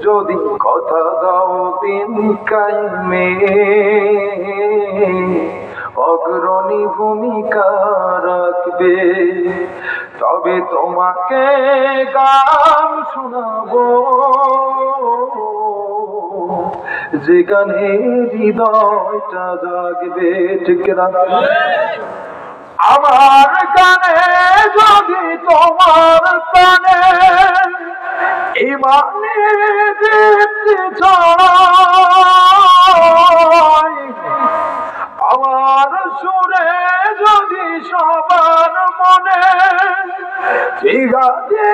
যদি কথা দাও দিন কায়েমে অগ্রণী ভূমিকা রাখবে, তবে তোমাকে গান শোনাবো যে গানে হৃদয়টা জাগবে। ঠিক না? আমার গানে যদি তোমার কানে ইমানে দীপ্তি ছড়ায়, আমার সুরে যদি সবার মনে জিহাদি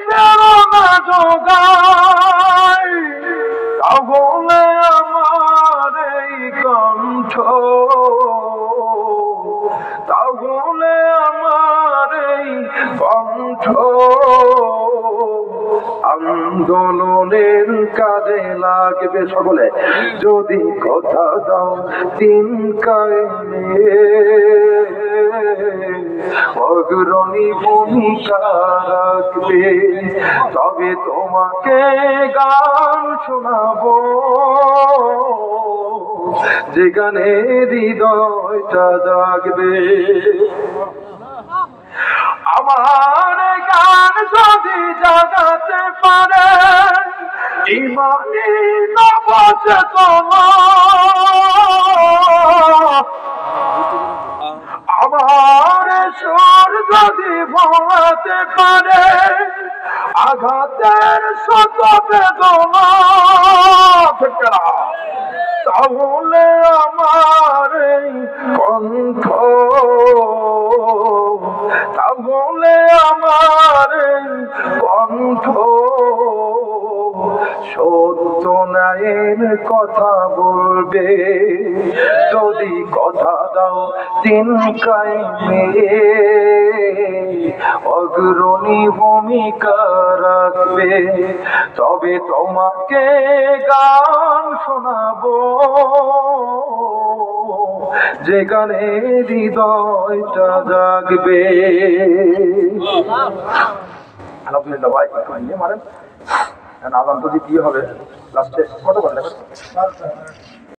প্রেরণা যোগায়, তাহলে আমার এই কণ্ঠ, তাহলে আমার এই কণ্ঠ আন্দোলনের কাজে লাগবে। সকলে যদি কথা দাও দিন কায়েমে অগ্রণী ভূমিকা রাখবে, তবে তোমাকে গান শোনাবো যে গানে হৃদয়টা জাগবে। আমার গান যদি জাগাতে পারে ইমানি নবচেতনা, আমার সুর যদি ভোলাতে পারে আঘাতের শত বেদনা, তাহলে আমার এই কণ্ঠ, তাহলে আমার এই কণ্ঠ সত্য ন্যায়ের কথা বলবে। যদি কথা দাও দিন কায়েমে অগ্রণী ভূমিকা রাখবে, তবে তোমাকে গান শোনাবো যে গানে হৃদয়টা জাগবে। আলহামদুলিল্লাহ ভাই, মারেন আদান তো দিতে হবে লাস্টে কত করে